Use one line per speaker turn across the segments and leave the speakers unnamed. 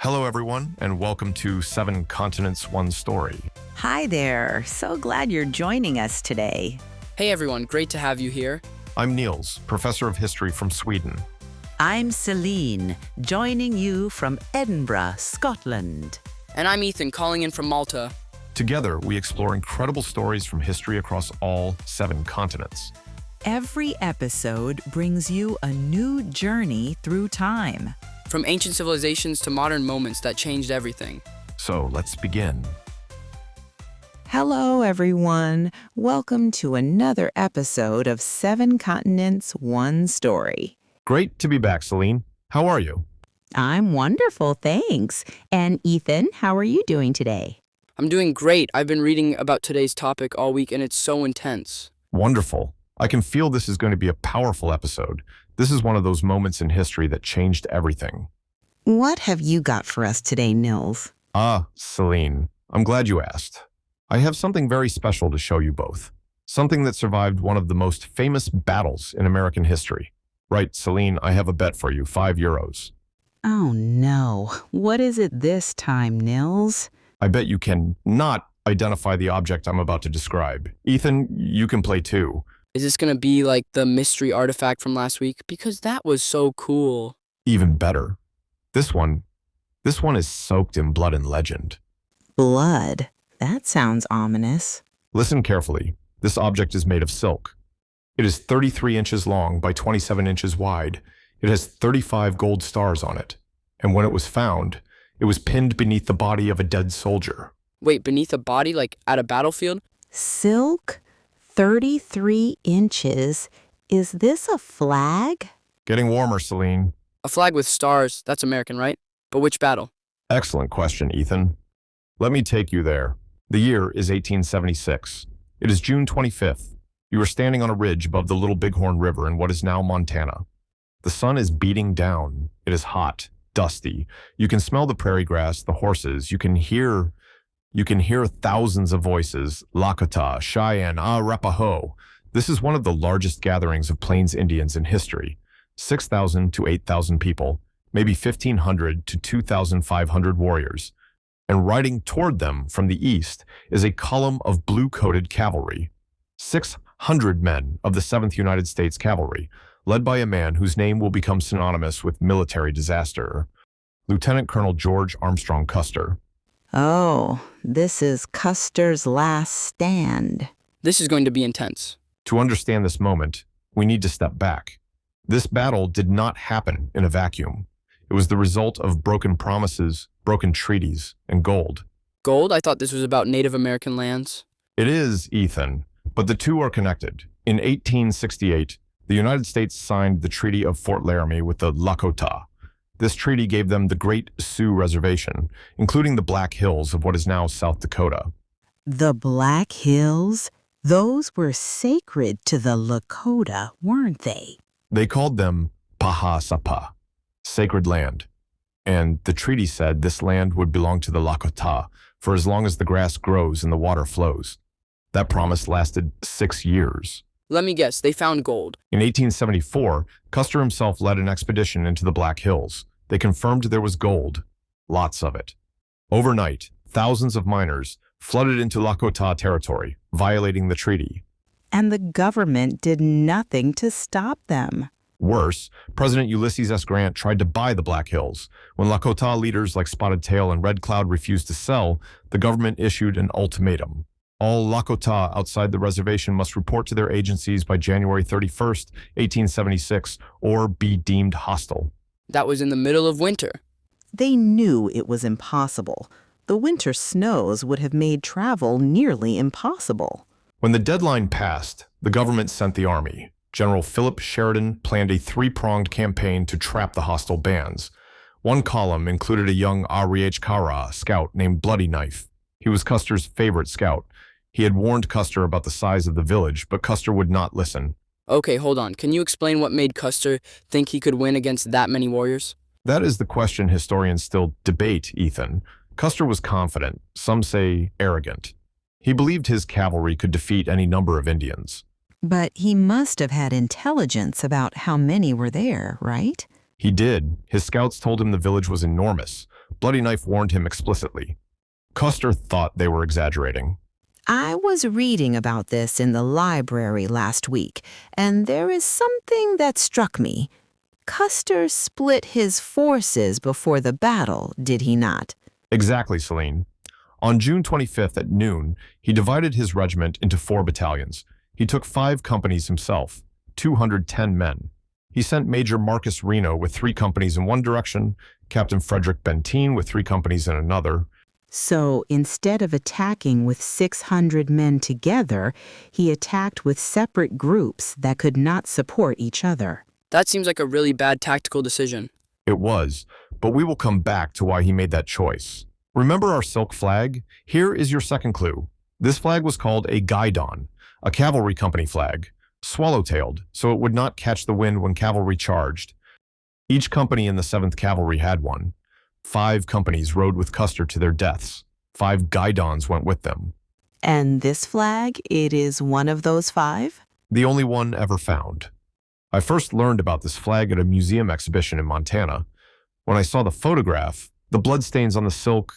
Hello, everyone, and welcome to Seven Continents, One Story.
Hi there. So glad you're joining us today.
Hey everyone, great to have you here.
I'm Niels, professor of history from Sweden.
I'm Celine, joining you from Edinburgh, Scotland.
And I'm Ethan, calling in from Malta.
Together, we explore incredible stories from history across all 7 continents.
Every episode brings you a new journey through time.
From ancient civilizations to modern moments that changed everything.
So let's begin.
Hello, everyone. Welcome to another episode of Seven Continents, One Story.
Great to be back, Celine. How are you?
I'm wonderful, thanks. And Ethan, how are you doing today?
I'm doing great. I've been reading about today's topic all week and it's so intense.
Wonderful. I can feel this is going to be a powerful episode. This is one of those moments in history that changed everything.
What have you got for us today, Nils?
Celine, I'm glad you asked. I have something very special to show you both. Something that survived one of the most famous battles in American history. Right, Celine, I have a bet for you, €5.
Oh no. What is it this time, Nils?
I bet you can not identify the object I'm about to describe. Ethan, you can play too.
Is this gonna be like the mystery artifact from last week? Because that was so cool.
Even better. This one is soaked in blood and legend.
Blood. That sounds ominous.
Listen carefully. This object is made of silk. It is 33 inches long by 27 inches wide. It has 35 gold stars on it. And when it was found, it was pinned beneath the body of a dead soldier.
Wait, beneath a body, like at a battlefield?
Silk? 33 inches. Is this a flag?
Getting warmer, Celine.
A flag with stars, that's American, right? But which battle?
Excellent question, Ethan. Let me take you there. The year is 1876. It is June 25th. You are standing on a ridge above the Little Bighorn River in what is now Montana. The sun is beating down. It is hot, dusty. You can smell the prairie grass, the horses. You can hear thousands of voices, Lakota, Cheyenne, Arapaho. This is one of the largest gatherings of Plains Indians in history. 6,000 to 8,000 people, maybe 1,500 to 2,500 warriors. And riding toward them from the east is a column of blue-coated cavalry. 600 men of the 7th United States Cavalry, led by a man whose name will become synonymous with military disaster, Lieutenant Colonel George Armstrong Custer.
Oh, this is Custer's last stand.
This is going to be intense.
To understand this moment, we need to step back. This battle did not happen in a vacuum. It was the result of broken promises, broken treaties, and gold.
Gold? I thought this was about Native American lands.
It is, Ethan, but the two are connected. In 1868, the United States signed the Treaty of Fort Laramie with the Lakota. This treaty gave them the Great Sioux Reservation, including the Black Hills of what is now South Dakota.
The Black Hills? Those were sacred to the Lakota, weren't they?
They called them Pahasapa, sacred land. And the treaty said this land would belong to the Lakota for as long as the grass grows and the water flows. That promise lasted 6 years.
Let me guess, they found gold.
In 1874, Custer himself led an expedition into the Black Hills. They confirmed there was gold, lots of it. Overnight, thousands of miners flooded into Lakota territory, violating the treaty.
And the government did nothing to stop them.
Worse, President Ulysses S. Grant tried to buy the Black Hills. When Lakota leaders like Spotted Tail and Red Cloud refused to sell, the government issued an ultimatum. All Lakota outside the reservation must report to their agencies by January 31st, 1876, or be deemed hostile.
That was in the middle of winter.
They knew it was impossible. The winter snows would have made travel nearly impossible.
When the deadline passed, the government sent the army. General Philip Sheridan planned a 3-pronged campaign to trap the hostile bands. One column included a young Archaeological scout named Bloody Knife. He was Custer's favorite scout. He had warned Custer about the size of the village, but Custer would not listen.
Okay, hold on. Can you explain what made Custer think he could win against that many warriors?
That is the question historians still debate, Ethan. Custer was confident, some say arrogant. He believed his cavalry could defeat any number of Indians.
But he must have had intelligence about how many were there, right?
He did. His scouts told him the village was enormous, Bloody Knife warned him explicitly. Custer thought they were exaggerating.
I was reading about this in the library last week, and there is something that struck me. Custer split his forces before the battle, did he not?
Exactly, Celine. On June 25th at noon, he divided his regiment into 4 battalions. He took 5 companies himself, 210 men. He sent Major Marcus Reno with 3 companies in one direction, Captain Frederick Benteen with 3 companies in another.
So instead of attacking with 600 men together, he attacked with separate groups that could not support each other.
That seems like a really bad tactical decision.
It was, but we will come back to why he made that choice. Remember our silk flag? Here is your second clue. This flag was called a Guidon, a cavalry company flag, swallow-tailed, so it would not catch the wind when cavalry charged. Each company in the 7th Cavalry had one. 5 companies rode with Custer to their deaths. 5 Guidons went with them.
And this flag, it is one of those 5?
The only one ever found. I first learned about this flag at a museum exhibition in Montana. When I saw the photograph, the bloodstains on the silk,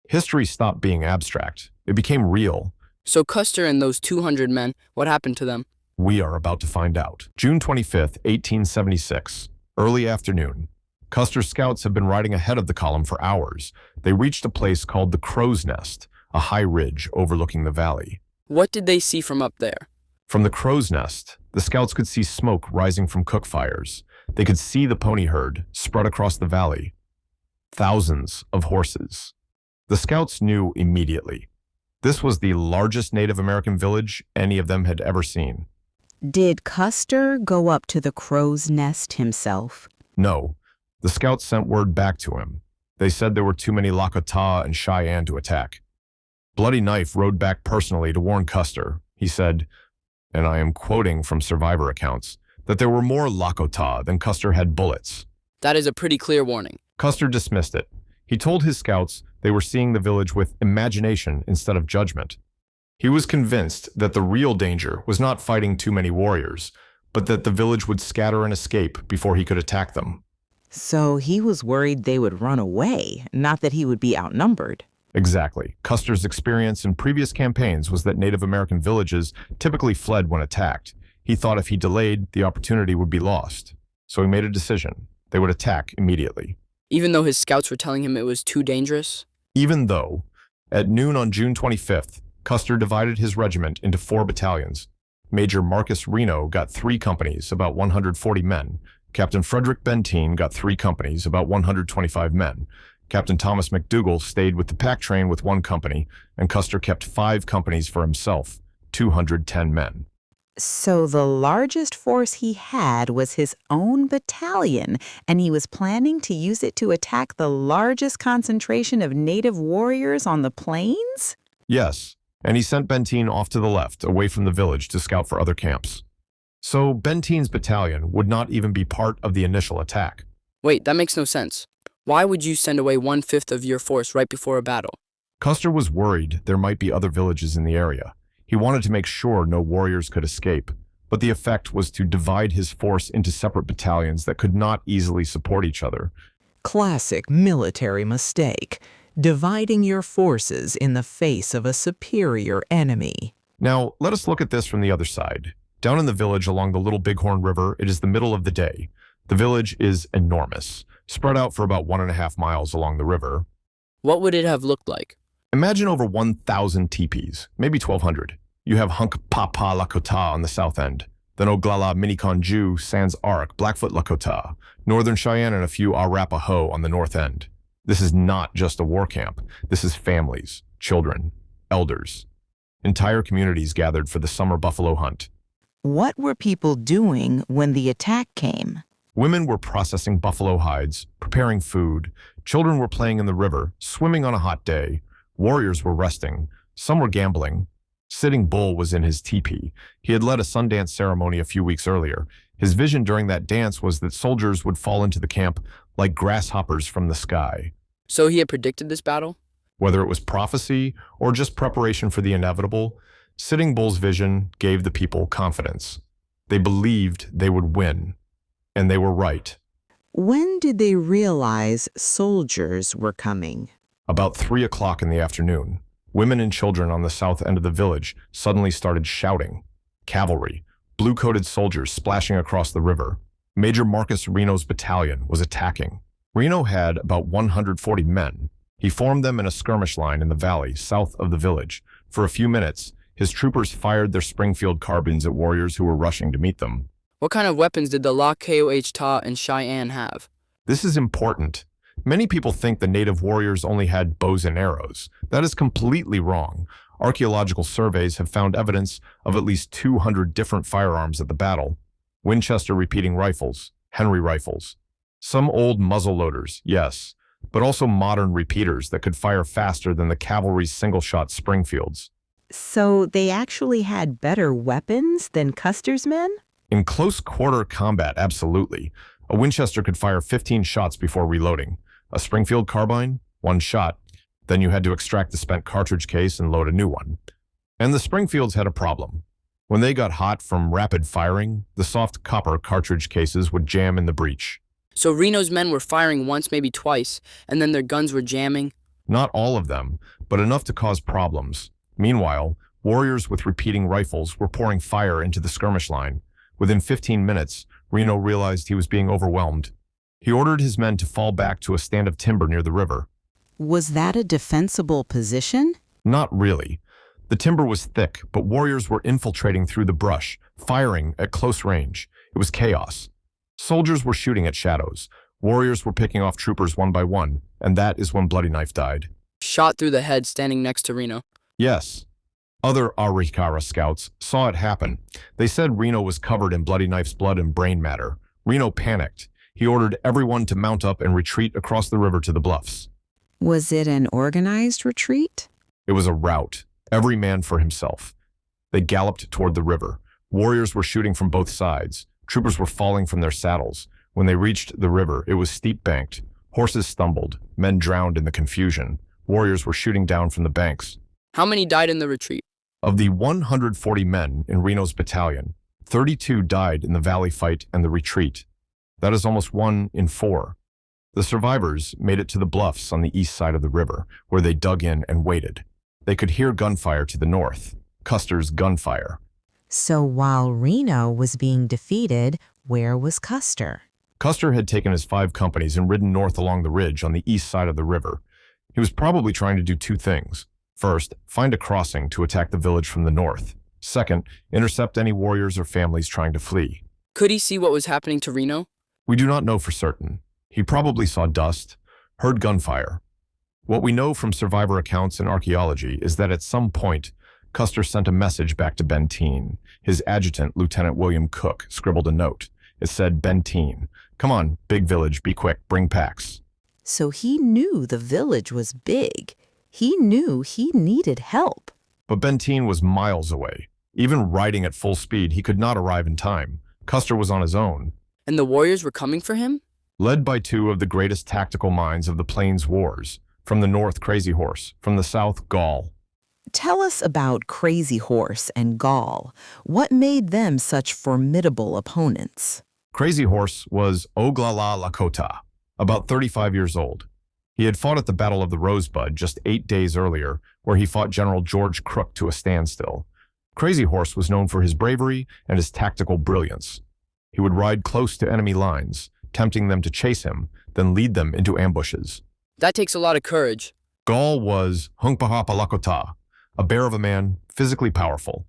history stopped being abstract. It became real.
So Custer and those 200 men, what happened to them?
We are about to find out. June 25th, 1876, early afternoon. Custer's scouts have been riding ahead of the column for hours. They reached a place called the Crow's Nest, a high ridge overlooking the valley.
What did they see from up there?
From the Crow's Nest, the scouts could see smoke rising from cook fires. They could see the pony herd spread across the valley. Thousands of horses. The scouts knew immediately. This was the largest Native American village any of them had ever seen.
Did Custer go up to the Crow's Nest himself?
No, the scouts sent word back to him. They said there were too many Lakota and Cheyenne to attack. Bloody Knife rode back personally to warn Custer. He said, and I am quoting from survivor accounts, that there were more Lakota than Custer had bullets.
That is a pretty clear warning.
Custer dismissed it. He told his scouts they were seeing the village with imagination instead of judgment. He was convinced that the real danger was not fighting too many warriors, but that the village would scatter and escape before he could attack them.
So he was worried they would run away, not that he would be outnumbered.
Exactly. Custer's experience in previous campaigns was that Native American villages typically fled when attacked. He thought if he delayed, the opportunity would be lost. So he made a decision. They would attack immediately.
Even though his scouts were telling him it was too dangerous?
Even though, at noon on June 25th, Custer divided his regiment into 4 battalions. Major Marcus Reno got 3 companies, about 140 men. Captain Frederick Benteen got 3 companies, about 125 men. Captain Thomas McDougall stayed with the pack train with 1 company, and Custer kept 5 companies for himself, 210 men.
So the largest force he had was his own battalion, and he was planning to use it to attack the largest concentration of native warriors on the plains?
Yes, and he sent Benteen off to the left, away from the village, to scout for other camps. So Benteen's battalion would not even be part of the initial attack.
Wait, that makes no sense. Why would you send away 1/5 of your force right before a battle?
Custer was worried there might be other villages in the area. He wanted to make sure no warriors could escape, but the effect was to divide his force into separate battalions that could not easily support each other.
Classic military mistake, dividing your forces in the face of a superior enemy.
Now, let us look at this from the other side. Down in the village along the Little Bighorn River, it is the middle of the day. The village is enormous, spread out for about 1.5 miles along the river.
What would it have looked like?
Imagine over 1,000 teepees, maybe 1,200. You have Hunkpapa Lakota on the south end, then Oglala Miniconju, Sans Arc, Blackfoot Lakota, Northern Cheyenne, and a few Arapaho on the north end. This is not just a war camp. This is families, children, elders. Entire communities gathered for the summer buffalo hunt.
What were people doing when the attack came?
Women were processing buffalo hides, preparing food. Children were playing in the river, swimming on a hot day. Warriors were resting. Some were gambling. Sitting Bull was in his teepee. He had led a Sundance ceremony a few weeks earlier. His vision during that dance was that soldiers would fall into the camp like grasshoppers from the sky.
So he had predicted this battle?
Whether it was prophecy or just preparation for the inevitable, Sitting Bull's vision gave the people confidence. They believed they would win, and they were right.
When did they realize soldiers were coming?
About 3 o'clock in the afternoon, women and children on the south end of the village suddenly started shouting. Cavalry, blue-coated soldiers splashing across the river. Major Marcus Reno's battalion was attacking. Reno had about 140 men. He formed them in a skirmish line in the valley south of the village. For a few minutes, his troopers fired their Springfield carbines at warriors who were rushing to meet them.
What kind of weapons did the Lac Koh and Cheyenne have?
This is important. Many people think the native warriors only had bows and arrows. That is completely wrong. Archaeological surveys have found evidence of at least 200 different firearms at the battle. Winchester repeating rifles, Henry rifles. Some old muzzle loaders, yes, but also modern repeaters that could fire faster than the cavalry's single-shot Springfields.
So they actually had better weapons than Custer's men?
In close-quarter combat, absolutely. A Winchester could fire 15 shots before reloading. A Springfield carbine, 1 shot. Then you had to extract the spent cartridge case and load a new one. And the Springfields had a problem. When they got hot from rapid firing, the soft copper cartridge cases would jam in the breech.
So Reno's men were firing once, maybe twice, and then their guns were jamming?
Not all of them, but enough to cause problems. Meanwhile, warriors with repeating rifles were pouring fire into the skirmish line. Within 15 minutes, Reno realized he was being overwhelmed. He ordered his men to fall back to a stand of timber near the river.
Was that a defensible position?
Not really. The timber was thick, but warriors were infiltrating through the brush, firing at close range. It was chaos. Soldiers were shooting at shadows. Warriors were picking off troopers one by one, and that is when Bloody Knife died.
Shot through the head standing next to Reno.
Yes. Other Arikara scouts saw it happen. They said Reno was covered in Bloody Knife's blood and brain matter. Reno panicked. He ordered everyone to mount up and retreat across the river to the bluffs.
Was it an organized retreat?
It was a rout, every man for himself. They galloped toward the river. Warriors were shooting from both sides. Troopers were falling from their saddles. When they reached the river, it was steep-banked. Horses stumbled. Men drowned in the confusion. Warriors were shooting down from the banks.
How many died in the retreat?
Of the 140 men in Reno's battalion, 32 died in the valley fight and the retreat. That is almost 1 in 4. The survivors made it to the bluffs on the east side of the river, where they dug in and waited. They could hear gunfire to the north, Custer's gunfire.
So while Reno was being defeated, where was Custer?
Custer had taken his 5 companies and ridden north along the ridge on the east side of the river. He was probably trying to do 2 things. First, find a crossing to attack the village from the north. Second, intercept any warriors or families trying to flee.
Could he see what was happening to Reno?
We do not know for certain. He probably saw dust, heard gunfire. What we know from survivor accounts and archaeology is that at some point, Custer sent a message back to Benteen. His adjutant, Lieutenant William Cook, scribbled a note. It said, "Benteen, come on, big village, be quick, bring packs."
So he knew the village was big. He knew he needed help.
But Benteen was miles away. Even riding at full speed, he could not arrive in time. Custer was on his own.
And the warriors were coming for him?
Led by 2 of the greatest tactical minds of the Plains Wars. From the north, Crazy Horse. From the south, Gall.
Tell us about Crazy Horse and Gall. What made them such formidable opponents?
Crazy Horse was Oglala Lakota, about 35 years old. He had fought at the Battle of the Rosebud just 8 days earlier, where he fought General George Crook to a standstill. Crazy Horse was known for his bravery and his tactical brilliance. He would ride close to enemy lines, tempting them to chase him, then lead them into ambushes.
That takes a lot of courage.
Gall was Hunkpahapa Lakota, a bear of a man, physically powerful.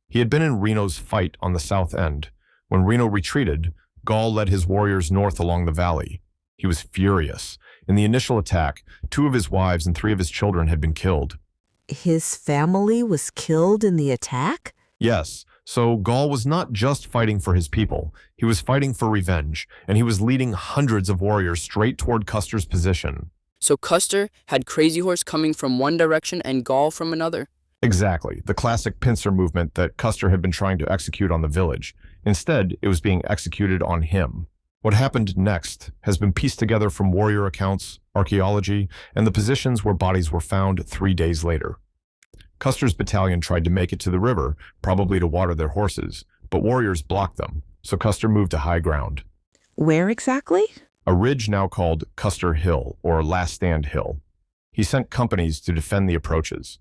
He had been in Reno's fight on the south end. When Reno retreated, Gall led his warriors north along the valley. He was furious. In the initial attack, 2 of his wives and 3 of his children had been killed.
His family was killed in the attack?
Yes, so Gall was not just fighting for his people. He was fighting for revenge, and he was leading hundreds of warriors straight toward Custer's position.
So Custer had Crazy Horse coming from one direction and Gall from another?
Exactly, the classic pincer movement that Custer had been trying to execute on the village. Instead, it was being executed on him. What happened next has been pieced together from warrior accounts, archaeology, and the positions where bodies were found 3 days later. Custer's battalion tried to make it to the river, probably to water their horses, but warriors blocked them, so Custer moved to high ground.
Where exactly?
a ridge now called Custer Hill or Last Stand Hill. He sent companies to defend the approaches.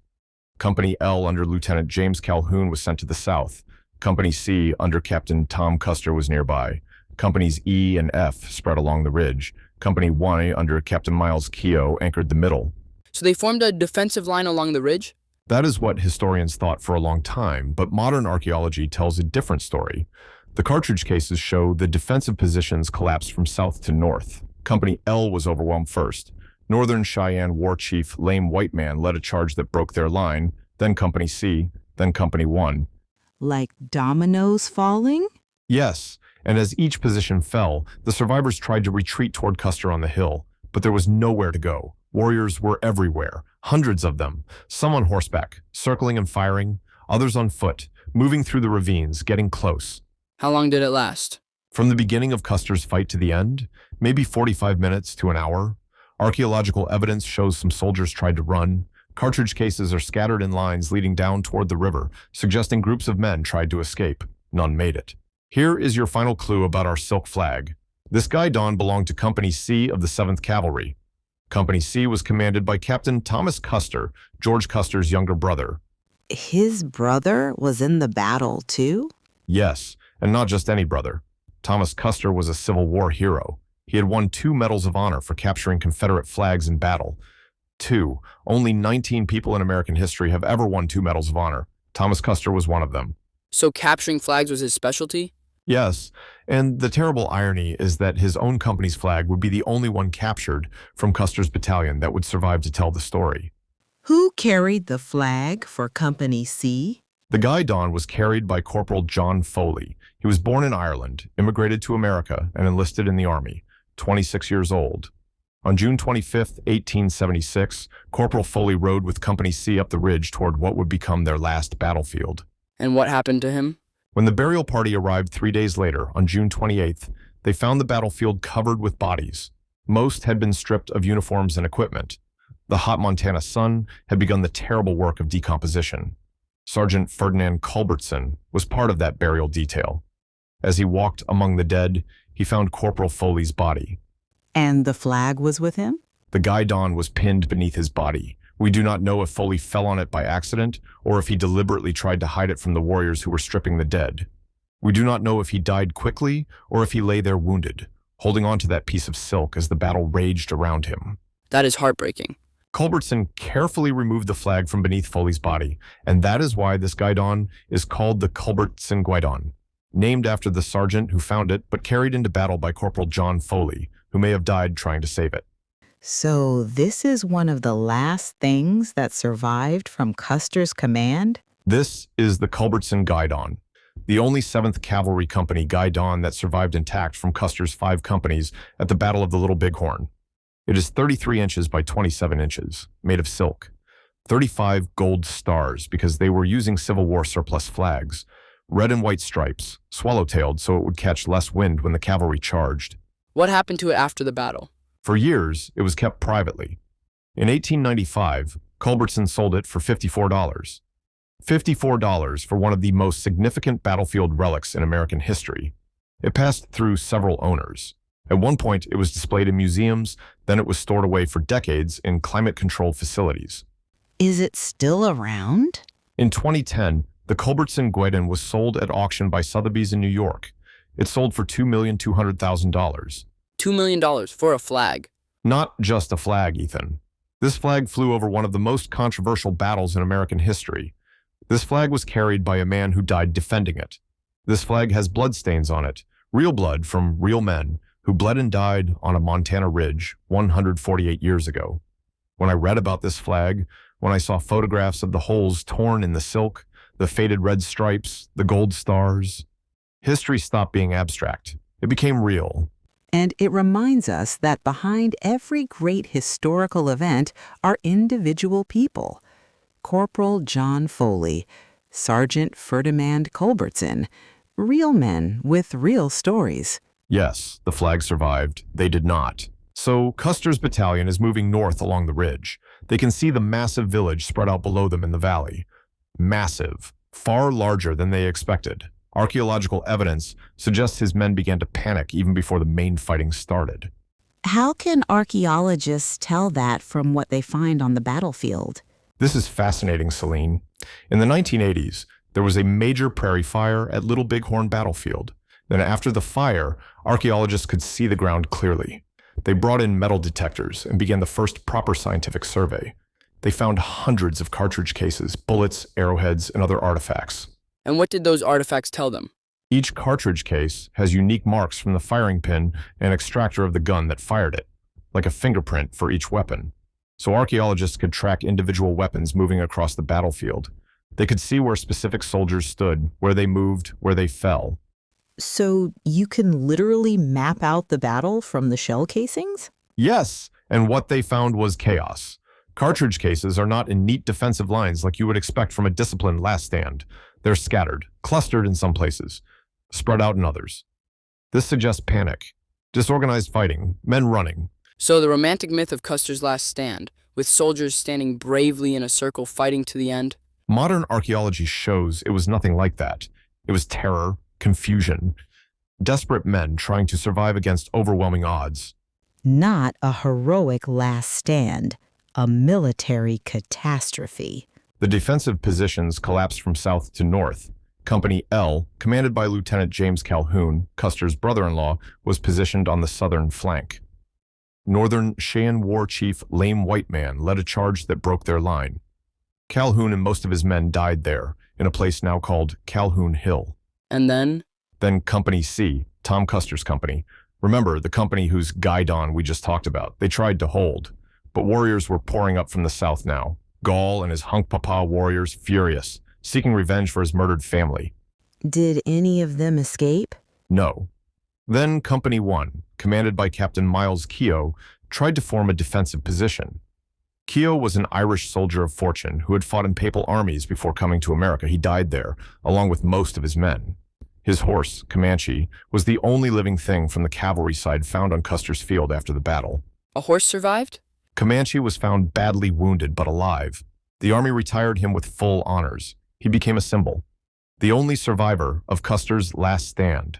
Company L under Lieutenant James Calhoun was sent to the south. Company C under Captain Tom Custer was nearby. Companies E and F spread along the ridge. Company Y under Captain Miles Keogh anchored the middle.
So they formed a defensive line along the ridge?
That is what historians thought for a long time, but modern archaeology tells a different story. The cartridge cases show the defensive positions collapsed from south to north. Company L was overwhelmed first. Northern Cheyenne War Chief Lame White Man led a charge that broke their line, then Company C, then Company 1.
Like dominoes falling?
Yes, and as each position fell, the survivors tried to retreat toward Custer on the hill, but there was nowhere to go. Warriors were everywhere, hundreds of them, some on horseback, circling and firing, others on foot, moving through the ravines, getting close.
How long did it last?
From the beginning of Custer's fight to the end, maybe 45 minutes to an hour. Archaeological evidence shows some soldiers tried to run. Cartridge cases are scattered in lines leading down toward the river, suggesting groups of men tried to escape. None made it. Here is your final clue about our silk flag. This Guidon belonged to Company C of the 7th Cavalry. Company C was commanded by Captain Thomas Custer, George Custer's younger brother.
His brother was in the battle too?
Yes, and not just any brother. Thomas Custer was a Civil War hero. He had won 2 Medals of Honor for capturing Confederate flags in battle. 2. Only 19 people in American history have ever won 2 Medals of Honor. Thomas Custer was one of them.
So capturing flags was his specialty?
Yes, and the terrible irony is that his own company's flag would be the only one captured from Custer's battalion that would survive to tell the story.
Who carried the flag for Company C?
The Guidon was carried by Corporal John Foley. He was born in Ireland, immigrated to America, and enlisted in the Army, 26 years old. On June 25, 1876, Corporal Foley rode with Company C up the ridge toward what would become their last battlefield.
And what happened to him?
When the burial party arrived 3 days later, on June 28th, they found the battlefield covered with bodies. Most had been stripped of uniforms and equipment. The hot Montana sun had begun the terrible work of decomposition. Sergeant Ferdinand Culbertson was part of that burial detail. As he walked among the dead, he found Corporal Foley's body.
And the flag was with him?
The Guidon was pinned beneath his body. We do not know if Foley fell on it by accident or if he deliberately tried to hide it from the warriors who were stripping the dead. We do not know if he died quickly or if he lay there wounded, holding on to that piece of silk as the battle raged around him.
That is heartbreaking.
Culbertson carefully removed the flag from beneath Foley's body, and that is why this Guidon is called the Culbertson Guidon, named after the sergeant who found it but carried into battle by Corporal John Foley, who may have died trying to save it.
So this is one of the last things that survived from Custer's command?
This is the Culbertson Guidon, the only 7th Cavalry Company Guidon that survived intact from Custer's 5 companies at the Battle of the Little Bighorn. It is 33 inches by 27 inches, made of silk. 35 gold stars because they were using Civil War surplus flags. Red and white stripes, swallow-tailed so it would catch less wind when the cavalry charged.
What happened to it after the battle?
For years, it was kept privately. In 1895, Culbertson sold it for $54. $54 for one of the most significant battlefield relics in American history. It passed through several owners. At one point, it was displayed in museums, then it was stored away for decades in climate-controlled facilities.
Is it still around?
In 2010, the Culbertson Guidon was sold at auction by Sotheby's in New York. It sold for $2,200,000.
$2 million for a flag.
Not just a flag, Ethan. This flag flew over one of the most controversial battles in American history. This flag was carried by a man who died defending it. This flag has bloodstains on it, real blood from real men who bled and died on a Montana ridge 148 years ago. When I read about this flag, when I saw photographs of the holes torn in the silk, the faded red stripes, the gold stars, history stopped being abstract. It became real.
And it reminds us that behind every great historical event are individual people. Corporal John Foley, Sergeant Ferdinand Culbertson, real men with real stories.
Yes, the flag survived. They did not. So Custer's battalion is moving north along the ridge. They can see the massive village spread out below them in the valley. Massive, far larger than they expected. Archaeological evidence suggests his men began to panic even before the main fighting started.
How can archaeologists tell that from what they find on the battlefield?
This is fascinating, Celine. In the 1980s, there was a major prairie fire at Little Bighorn battlefield. Then after the fire, archaeologists could see the ground clearly. They brought in metal detectors and began the first proper scientific survey. They found hundreds of cartridge cases, bullets, arrowheads, and other artifacts.
And what did those artifacts tell them?
Each cartridge case has unique marks from the firing pin and extractor of the gun that fired it, like a fingerprint for each weapon. So archaeologists could track individual weapons moving across the battlefield. They could see where specific soldiers stood, where they moved, where they fell.
So you can literally map out the battle from the shell casings?
Yes, and what they found was chaos. Cartridge cases are not in neat defensive lines like you would expect from a disciplined last stand. They're scattered, clustered in some places, spread out in others. This suggests panic, disorganized fighting, men running.
So the romantic myth of Custer's last stand, with soldiers standing bravely in a circle fighting to the end?
Modern archaeology shows it was nothing like that. It was terror, confusion, desperate men trying to survive against overwhelming odds.
Not a heroic last stand, a military catastrophe.
The defensive positions collapsed from south to north. Company L, commanded by Lieutenant James Calhoun, Custer's brother-in-law, was positioned on the southern flank. Northern Cheyenne War Chief Lame White Man led a charge that broke their line. Calhoun and most of his men died there, in a place now called Calhoun Hill.
And then?
Then Company C, Tom Custer's company. Remember, the company whose Guidon we just talked about. They tried to hold, but warriors were pouring up from the south now. Gaul and his Hunkpapa warriors furious, seeking revenge for his murdered family.
Did any of them escape?
No. Then Company 1, commanded by Captain Miles Keogh, tried to form a defensive position. Keogh was an Irish soldier of fortune who had fought in papal armies before coming to America. He died there, along with most of his men. His horse, Comanche, was the only living thing from the cavalry side found on Custer's field after the battle.
A horse survived?
Comanche was found badly wounded but alive. The army retired him with full honors. He became a symbol, the only survivor of Custer's last stand.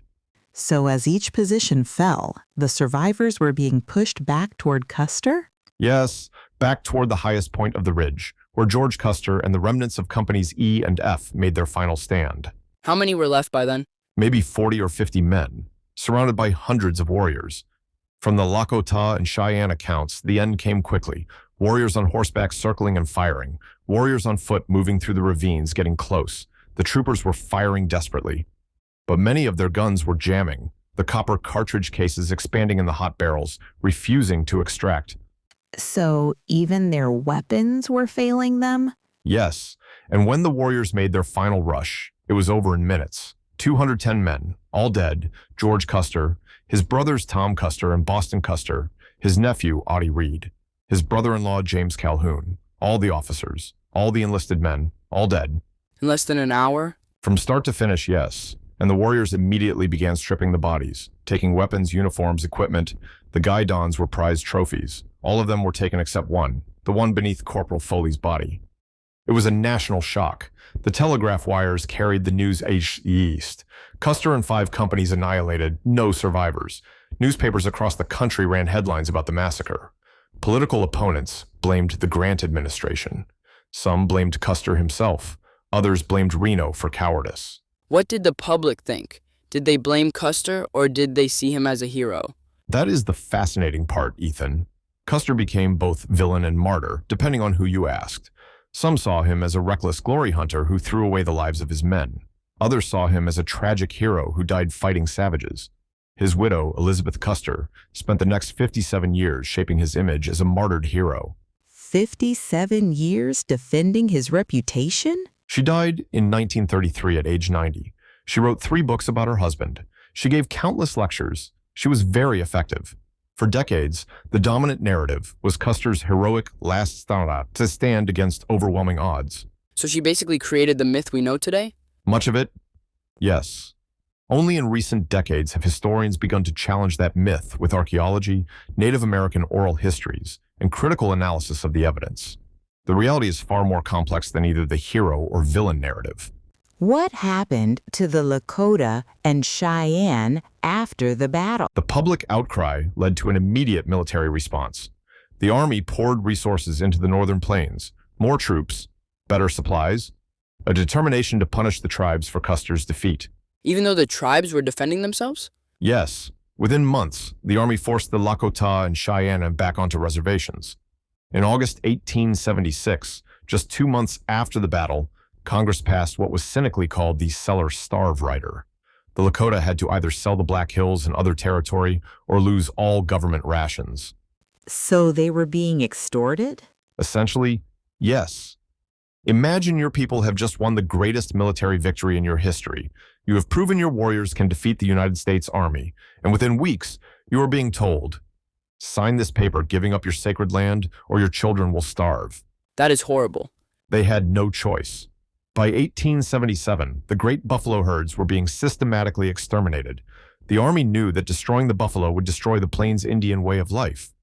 So as each position fell, the survivors were being pushed back toward Custer?
Yes, back toward the highest point of the ridge, where George Custer and the remnants of Companies E and F made their final stand.
How many were left by then?
Maybe 40 or 50 men, surrounded by hundreds of warriors. From the Lakota and Cheyenne accounts, the end came quickly. Warriors on horseback circling and firing. Warriors on foot moving through the ravines, getting close. The troopers were firing desperately. But many of their guns were jamming, the copper cartridge cases expanding in the hot barrels, refusing to extract.
So even their weapons were failing them?
Yes, and when the warriors made their final rush, it was over in minutes. 210 men, all dead, George Custer, his brothers Tom Custer and Boston Custer, his nephew Audie Reed, his brother-in-law James Calhoun, all the officers, all the enlisted men, all dead.
In less than an hour?
From start to finish, yes. And the warriors immediately began stripping the bodies, taking weapons, uniforms, equipment. The Guidons were prized trophies. All of them were taken except one, the one beneath Corporal Foley's body. It was a national shock. The telegraph wires carried the news east. Custer and 5 companies annihilated, no survivors. Newspapers across the country ran headlines about the massacre. Political opponents blamed the Grant administration. Some blamed Custer himself. Others blamed Reno for cowardice.
What did the public think? Did they blame Custer or did they see him as a hero?
That is the fascinating part, Ethan. Custer became both villain and martyr, depending on who you asked. Some saw him as a reckless glory hunter who threw away the lives of his men. Others saw him as a tragic hero who died fighting savages. His widow, Elizabeth Custer, spent the next 57 years shaping his image as a martyred hero.
57 years defending his reputation?
She died in 1933 at age 90. She wrote 3 books about her husband. She gave countless lectures. She was very effective. For decades, the dominant narrative was Custer's heroic last stand to stand against overwhelming odds.
So she basically created the myth we know today?
Much of it, yes. Only in recent decades have historians begun to challenge that myth with archaeology, Native American oral histories, and critical analysis of the evidence. The reality is far more complex than either the hero or villain narrative.
What happened to the Lakota and Cheyenne after the battle?
The public outcry led to an immediate military response. The Army poured resources into the northern plains, more troops, better supplies, a determination to punish the tribes for Custer's defeat.
Even though the tribes were defending themselves?
Yes, within months, the Army forced the Lakota and Cheyenne back onto reservations. In August 1876, just 2 months after the battle, Congress passed what was cynically called the Sell-or-Starve Rider. The Lakota had to either sell the Black Hills and other territory or lose all government rations.
So they were being extorted?
Essentially, yes. Imagine your people have just won the greatest military victory in your history. You have proven your warriors can defeat the United States Army, and within weeks, you are being told, sign this paper giving up your sacred land or your children will starve.
That is horrible.
They had no choice. By 1877, the great buffalo herds were being systematically exterminated. The Army knew that destroying the buffalo would destroy the Plains Indian way of life.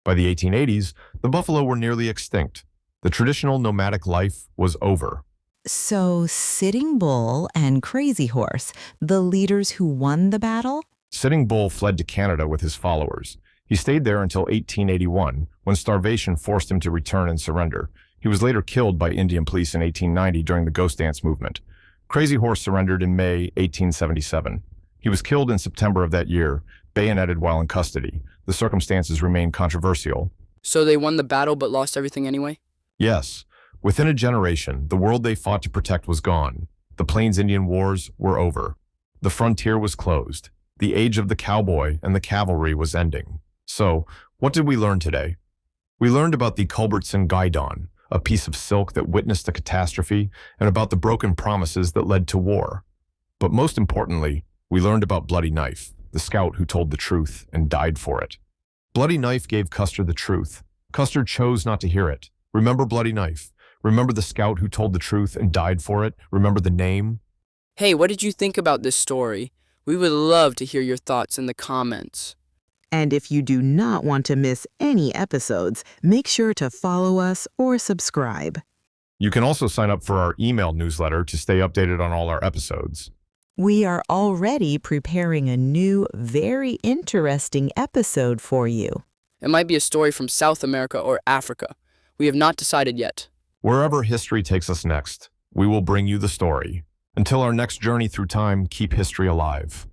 By the 1880s, the buffalo were nearly extinct. The traditional nomadic life was over.
So Sitting Bull and Crazy Horse, the leaders who won the battle?
Sitting Bull fled to Canada with his followers. He stayed there until 1881, when starvation forced him to return and surrender. He was later killed by Indian police in 1890 during the Ghost Dance movement. Crazy Horse surrendered in May 1877. He was killed in September of that year, bayoneted while in custody. The circumstances remain controversial.
So they won the battle but lost everything anyway?
Yes, within a generation, the world they fought to protect was gone. The Plains Indian Wars were over. The frontier was closed. The age of the cowboy and the cavalry was ending. So, what did we learn today? We learned about the Culbertson Guidon, a piece of silk that witnessed a catastrophe, and about the broken promises that led to war. But most importantly, we learned about Bloody Knife, the scout who told the truth and died for it. Bloody Knife gave Custer the truth. Custer chose not to hear it. Remember Bloody Knife. Remember the scout who told the truth and died for it. Remember the name.
Hey, what did you think about this story? We would love to hear your thoughts in the comments.
And if you do not want to miss any episodes, make sure to follow us or subscribe.
You can also sign up for our email newsletter to stay updated on all our episodes.
We are already preparing a new, very interesting episode for you.
It might be a story from South America or Africa. We have not decided yet.
Wherever history takes us next, we will bring you the story. Until our next journey through time, keep history alive.